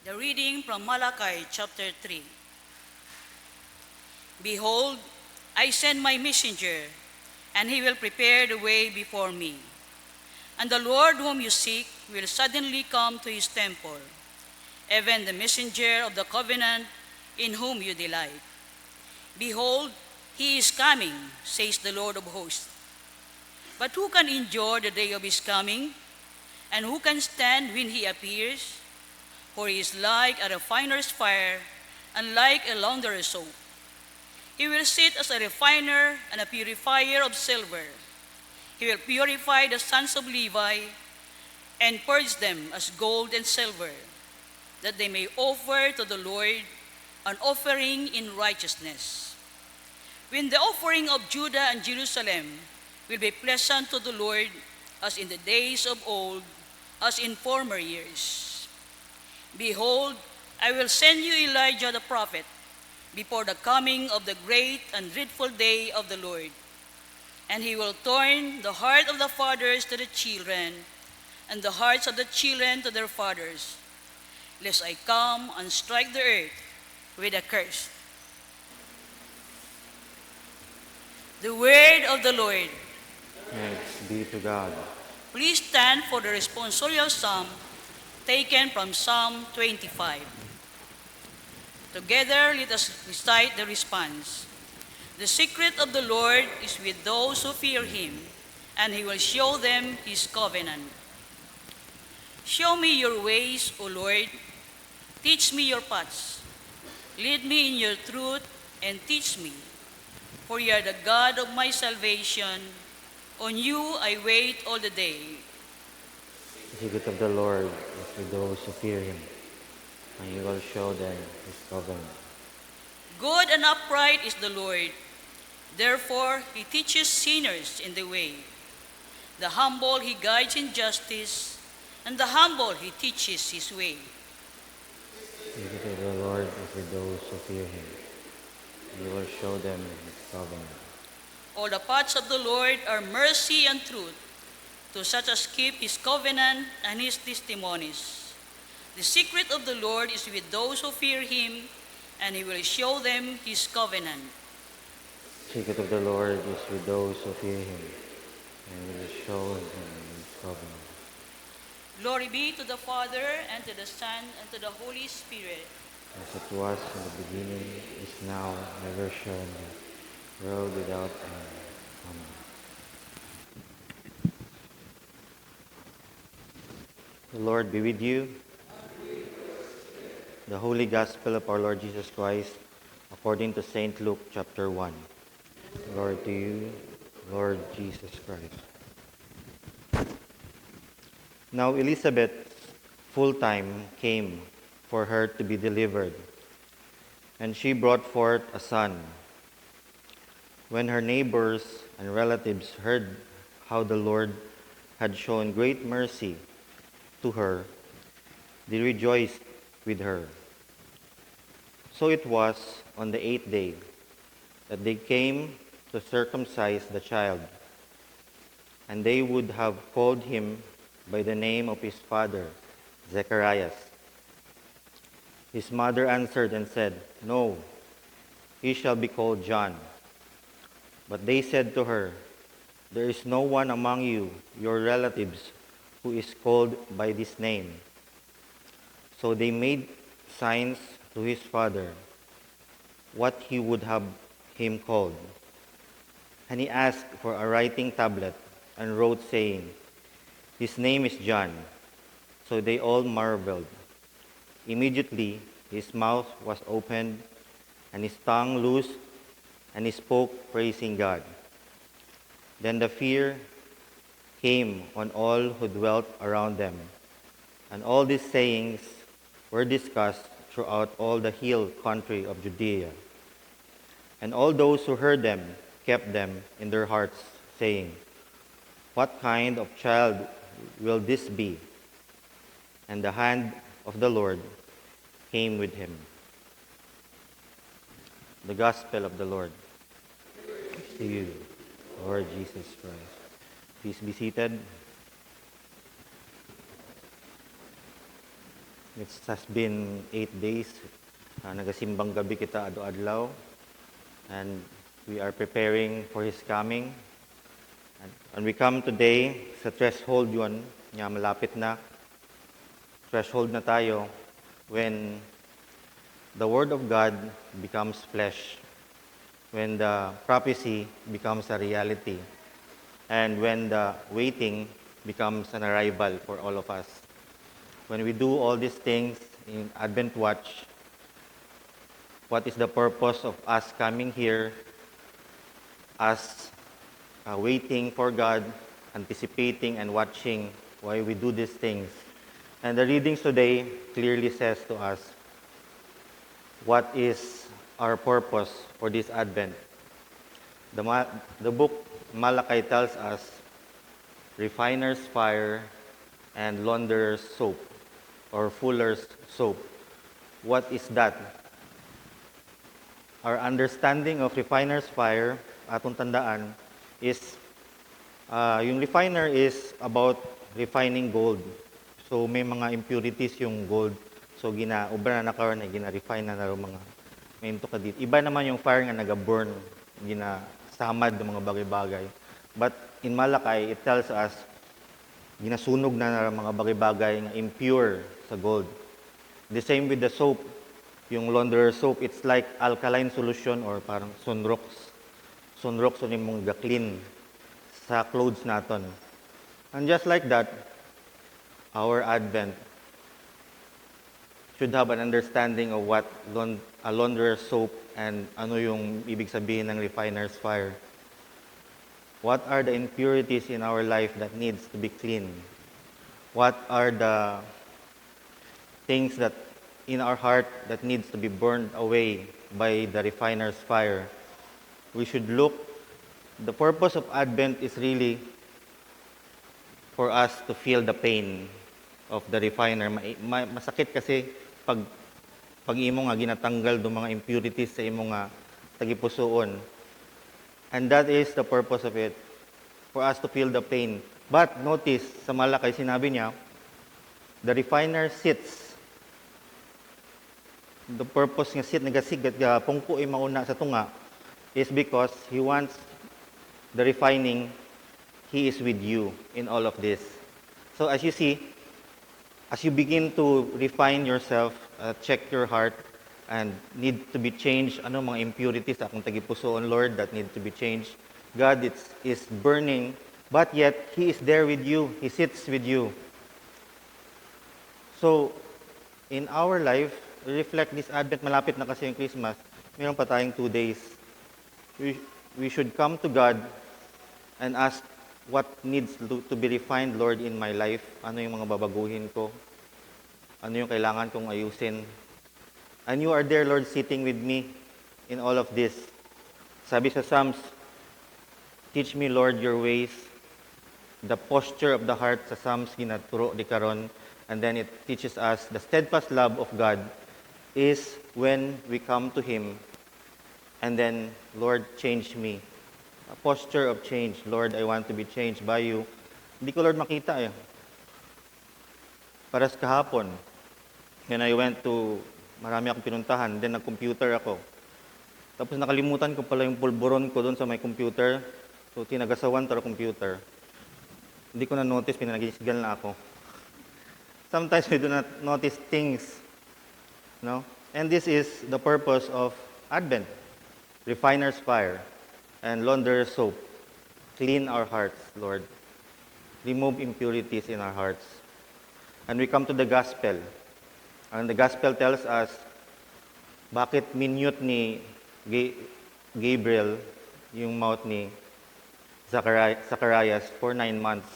The reading from Malachi chapter 3. Behold, I send my messenger, and he will prepare the way before me. And the Lord whom you seek will suddenly come to his temple, even the messenger of the covenant in whom you delight. Behold, he is coming, says the Lord of hosts. But who can endure the day of his coming? And who can stand when he appears? For he is like a refiner's fire and like a launderer's soap. He will sit as a refiner and a purifier of silver. He will purify the sons of Levi and purge them as gold and silver, that they may offer to the Lord an offering in righteousness. When the offering of Judah and Jerusalem will be pleasant to the Lord, as in the days of old, as in former years. Behold, I will send you Elijah the prophet before the coming of the great and dreadful day of the Lord. And he will turn the heart of the fathers to the children, and the hearts of the children to their fathers, lest I come and strike the earth with a curse. The word of the Lord. Thanks be to God. Please stand for the responsorial psalm taken from Psalm 25. Together, let us recite the response. The secret of the Lord is with those who fear him, and he will show them his covenant. Show me your ways, O Lord. Teach me your paths. Lead me in your truth and teach me. For you are the God of my salvation. On you I wait all the day. The secret of the Lord is with those who fear him, and he will show them his covenant. Good and upright is the Lord. Therefore, he teaches sinners in the way. The humble he guides in justice, and the humble he teaches his way. The secret of the Lord is with those who fear him, and he will show them his covenant. All the paths of the Lord are mercy and truth, to such as keep his covenant and his testimonies. The secret of the Lord is with those who fear him, and he will show them his covenant. The secret of the Lord is with those who fear him, and he will show them his covenant. Glory be to the Father, and to the Son, and to the Holy Spirit. As it was in the beginning, is now, and ever shall be, world without end. Amen. The Lord be with you. The Holy Gospel of our Lord Jesus Christ, according to St. Luke chapter 1. Glory to you, Lord Jesus Christ. Now Elizabeth's full time came for her to be delivered, and she brought forth a son. When her neighbors and relatives heard how the Lord had shown great mercy to her, they rejoiced with her. So it was on the 8th day that they came to circumcise the child, and they would have called him by the name of his father, Zacharias. His mother answered and said, "No, he shall be called John." But they said to her, "There is no one among you, your relatives, who is called by this name." So they made signs to his father what he would have him called. And he asked for a writing tablet and wrote, saying, "His name is John." So they all marveled. Immediately his mouth was opened and his tongue loosed, and he spoke, praising God. Then the fear came on all who dwelt around them, and all these sayings were discussed throughout all the hill country of Judea. And all those who heard them kept them in their hearts, saying, "What kind of child will this be?" And the hand of the Lord came with him. The Gospel of the Lord. Praise to you, Lord Jesus Christ. Please be seated. It has been 8 days. Nagasimbang gabi kita adlaw-adlaw. And we are preparing for His coming. And we come today sa threshold yun, nga malapit na. Threshold na tayo when the Word of God becomes flesh. When the prophecy becomes a reality. And when the waiting becomes an arrival for all of us. When we do all these things in Advent Watch, what is the purpose of us coming here, us waiting for God, anticipating and watching why we do these things? And the readings today clearly says to us what is our purpose for this Advent. The book Malachi tells us refiner's fire and launderer's soap or fuller's soap. What is that? Our understanding of refiner's fire, atong tandaan, is yung refiner is about refining gold. So may mga impurities yung gold. So ubra na karon na gina-refine na ro mga minto ka dito. Iba naman yung fire nga naga-burn, ginasamad ng mga bagay-bagay. But in Malachi, it tells us ginasunog na mga bagay-bagay nga impure sa gold. The same with the soap. Yung launderer soap, it's like alkaline solution or parang sunrox. Sunrox so mong ga-clean sa clothes naton. And just like that, our Advent should have an understanding of what a launderer soap and ano yung ibig sabihin ng refiner's fire. What are the impurities in our life that needs to be cleaned? What are the things that in our heart that needs to be burned away by the refiner's fire? We should look. The purpose of Advent is really for us to feel the pain of the refiner. Masakit kasi pag imo nga ginatanggal do mga impurities sa imo nga tagipusoon. And that is the purpose of it, for us to feel the pain. But notice, sa Malakay, sinabi niya, the refiner sits. The purpose nga sit, nagasigat, pungko ay mauna sa tunga, is because He wants the refining, He is with you in all of this. So as you see, as you begin to refine yourself, check your heart, and need to be changed, ano mga impurities akong tagipusoon, Lord, that need to be changed. God is burning, but yet He is there with you. He sits with you. So, in our life, reflect this Advent, malapit na kasi yung Christmas, mayroon pa tayong 2 days. We should come to God and ask what needs to be refined, Lord, in my life. Ano yung mga babaguhin ko? Ano yung kailangan kong ayusin? And you are there, Lord, sitting with me in all of this. Sabi sa Psalms, teach me, Lord, your ways. The posture of the heart sa Psalms, ginaturo di karon. And then it teaches us the steadfast love of God is when we come to Him. And then, Lord, change me. A posture of change. Lord, I want to be changed by you. Hindi ko, Lord, makita eh. Paras kahapon, when I went to marami akong pinuntahan, then nag-computer ako. Tapos nakalimutan ko pala yung pulburon ko doon sa may computer. So tinagasawan tara computer. Hindi ko na notice, pinanagisgal na ako. Sometimes we do not notice things. No? And this is the purpose of Advent. Refiner's fire and launderer's soap. Clean our hearts, Lord. Remove impurities in our hearts. And we come to the gospel. And the gospel tells us bakit minute ni Gabriel yung mouth ni Zacharias for 9 months.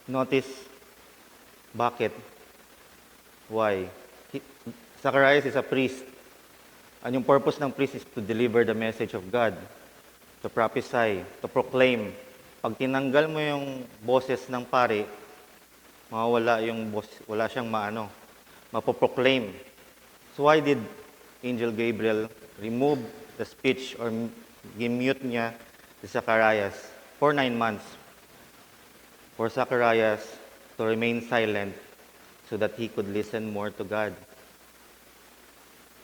Notice bakit? Why? Zacharias is a priest. And yung purpose ng priest is to deliver the message of God, to prophesy, to proclaim. Pag tinanggal mo yung boses ng pari, mawawala yung wala siyang mapoproclaim. So why did Angel Gabriel remove the speech or mute niya si Zacharias for 9 months? For Zacharias to remain silent so that he could listen more to God.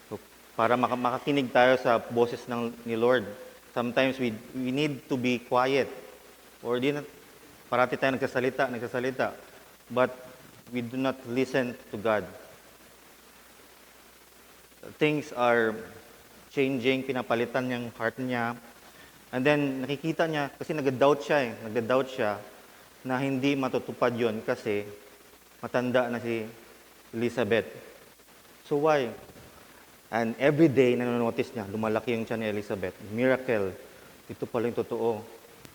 So, para makakinig tayo sa boses ni Lord, sometimes we need to be quiet. Or di na, parati tayo nagsasalita. But we do not listen to God. Things are changing, pinapalitan yung heart niya. And then, nakikita niya, kasi nagda-doubt siya na hindi matutupad yon kasi matanda na si Elizabeth. So why? And every day, nanonotice niya, lumalaki yung tiyan ni Elizabeth. Miracle. Ito pala yung totoo.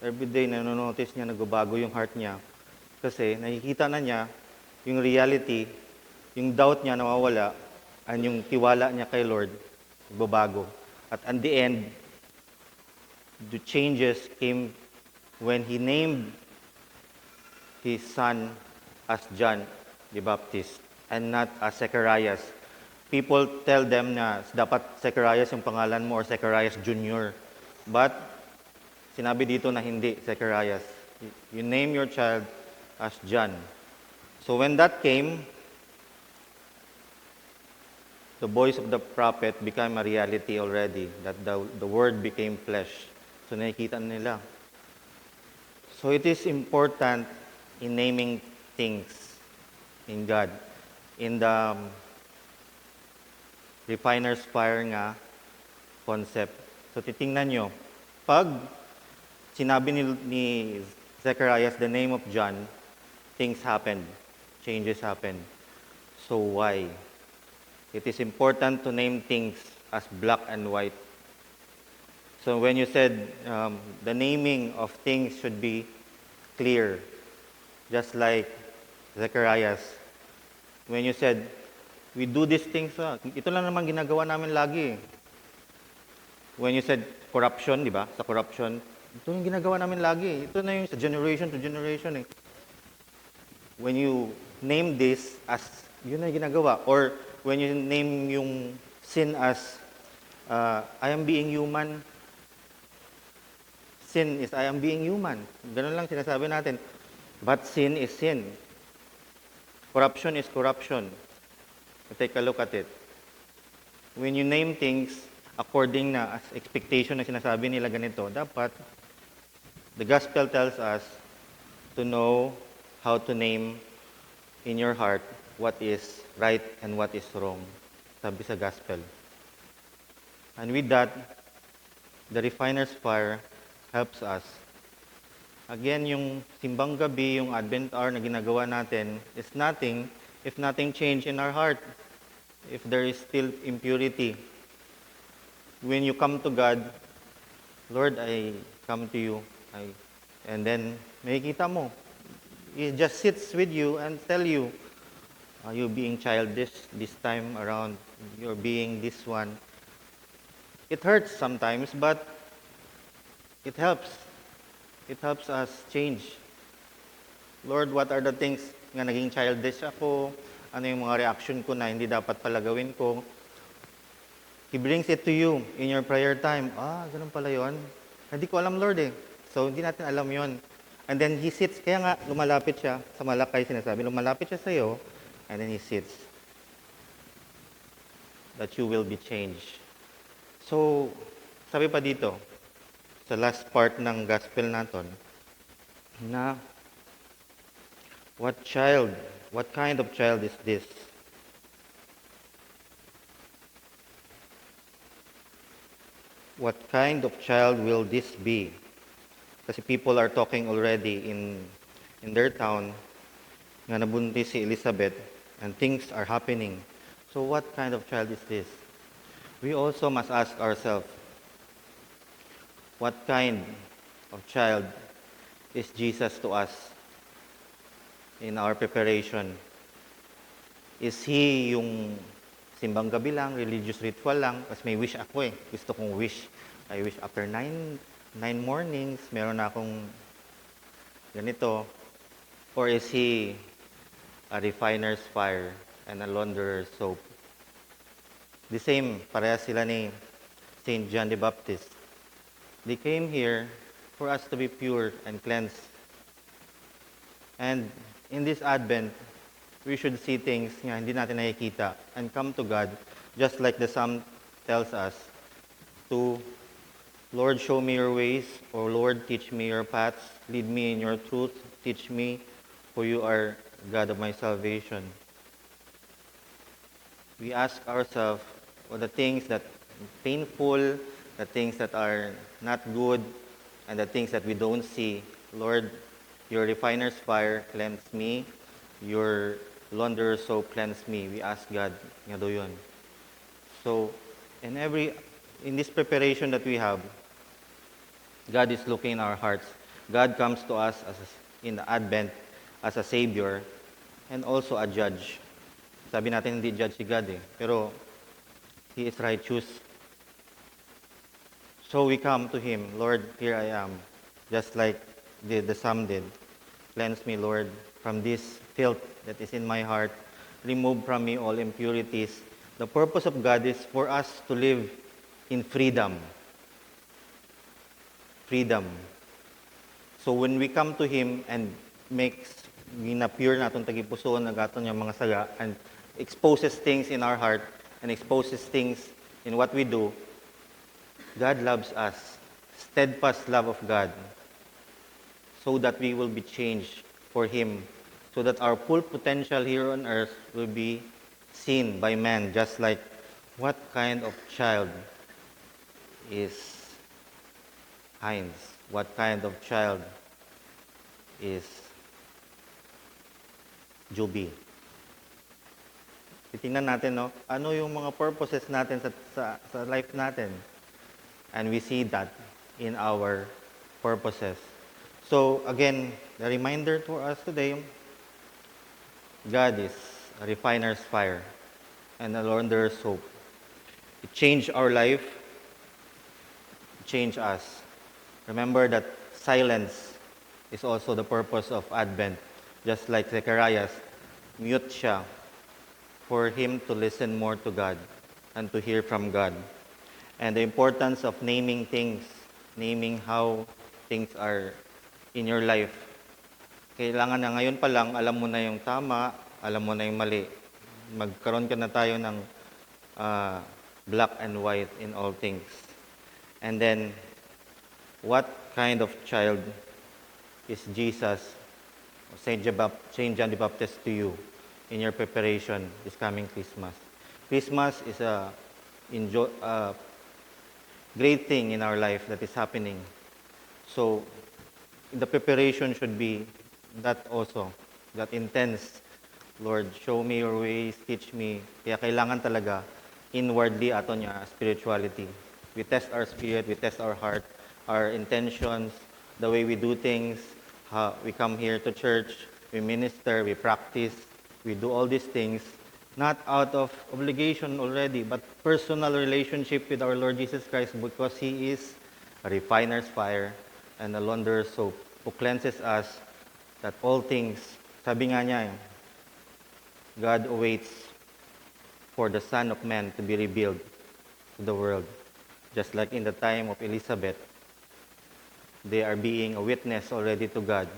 Every day, nanonotice niya, nagbabago yung heart niya. Kasi nakikita na niya yung reality, yung doubt niya nawawala, and yung tiwala niya kay Lord, nagbabago. At at the end, the changes came when he named his son as John the Baptist and not as Zacharias. People tell them na dapat Zacharias yung pangalan mo or Zacharias Jr. But sinabi dito na hindi Zacharias. You name your child as John. So when that came, the voice of the prophet became a reality already, that the word became flesh. So nakikita nila. So it is important in naming things in God. In the refiner's fire nga concept. So titingnan nyo, pag sinabi ni Zacharias the name of John, things happened, changes happened. So why? It is important to name things as black and white. So when you said the naming of things should be clear, just like Zacharias. When you said, we do these things, ito lang naman ginagawa namin lagi. When you said corruption, di ba? Sa corruption, ito yung ginagawa namin lagi. Ito na yung sa generation to generation eh. When you name this as, yun na yung ginagawa. Or when you name yung sin as, I am being human. Sin is, I am being human. Ganun lang sinasabi natin. But sin is sin. Corruption is corruption. Take a look at it. When you name things according na as expectation na sinasabi nila ganito, dapat the gospel tells us to know how to name in your heart what is right and what is wrong. Sabi sa gospel. And with that, the refiner's fire helps us. Again, yung simbang gabi, yung Advent hour na ginagawa natin is nothing if nothing change in our heart. If there is still impurity. When you come to God, Lord, I come to you. And then, makikita mo. He just sits with you and tell you, are you being childish this time around? You're being this one. It hurts sometimes, but it helps. It helps us change. Lord, what are the things nga naging childish ako? Ano yung mga reaction ko na hindi dapat pala gawin ko? He brings it to you in your prayer time. Ganun pala yun. Hindi ko alam, Lord eh. So, hindi natin alam yon. And then He sits, kaya nga lumalapit siya sa malakay sinasabi, lumalapit siya sa iyo, and then He sits. That you will be changed. So, sabi pa dito, sa last part ng gospel natin, na what kind of child is this? What kind of child will this be? Kasi people are talking already in their town nga nabuntis si Elizabeth and things are happening. So what kind of child is this? We also must ask ourselves, what kind of child is Jesus to us in our preparation? Is He yung simbang gabi lang, religious ritual lang, kasi may wish ako eh. Gusto kong wish. I wish after 9 mornings, meron na akong ganito. Or is He a refiner's fire and a launderer's soap? The same, parehas sila ni Saint John the Baptist. They came here for us to be pure and cleansed. And in this Advent, we should see things nga hindi natin nakikita and come to God, just like the psalm tells us, to, Lord, show me your ways, or Lord, teach me your paths, lead me in your truth, teach me, for you are God of my salvation. We ask ourselves, for the things that are painful, the things that are not good, and the things that we don't see, Lord, your refiner's fire cleanse me, your launderer's soap cleanse me. We ask God nga do yun. So, in this preparation that we have, God is looking in our hearts. God comes to us in the Advent as a Savior and also a Judge. Sabi natin hindi judge si God pero He is righteous. So we come to Him, Lord, here I am, just like the psalm did. Cleanse me, Lord, from this filth that is in my heart. Remove from me all impurities. The purpose of God is for us to live in freedom. Freedom. So when we come to Him and ginapure naton tagipusoon nagaton yung mga saga and exposes things in our heart and exposes things in what we do, God loves us. Steadfast love of God. So that we will be changed for Him. So that our full potential here on earth will be seen by man. Just like what kind of child is Heinz? What kind of child is Juby? Titingnan natin, no? Ano yung mga purposes natin sa life natin? And we see that in our purposes. So, again, the reminder for us today, God is a refiner's fire and a launderer's soap. It changed our life. It changed us. Remember that silence is also the purpose of Advent. Just like Zechariah, mute siya for him to listen more to God and to hear from God. And the importance of naming things, naming how things are in your life. Kailangan na ngayon pa lang, alam mo na yung tama, alam mo na yung mali. Magkaroon ka na tayo ng black and white in all things. And then, what kind of child is Jesus, Saint John the Baptist to you in your preparation this coming Christmas? Christmas is a great thing in our life that is happening. So, the preparation should be that also, that intense. Lord, show me your ways, teach me. Kaya kailangan talaga inwardly aton niya spirituality. We test our spirit, we test our heart, our intentions, the way we do things, how we come here to church, we minister, we practice, we do all these things, not out of obligation already, but personal relationship with our Lord Jesus Christ because He is a refiner's fire and a launderer's soap who cleanses us that all things, sabi nga niya, God awaits for the Son of Man to be revealed to the world. Just like in the time of Elizabeth, they are being a witness already to God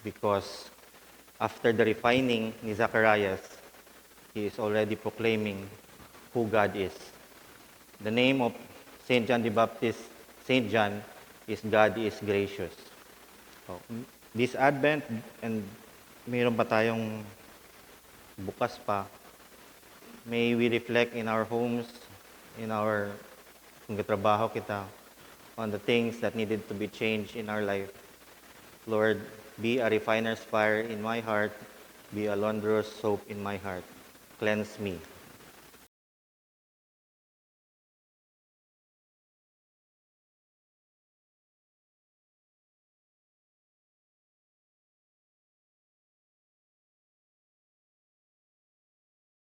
because after the refining ni Zacharias, he is already proclaiming who God is. The name of Saint John the Baptist, Saint John, is God is gracious. So, this Advent, and mayroon pa tayong bukas pa, may we reflect in our homes, in our kung trabaho kita, on the things that needed to be changed in our life. Lord, be a refiner's fire in my heart, be a launderer's soap in my heart. Cleanse me.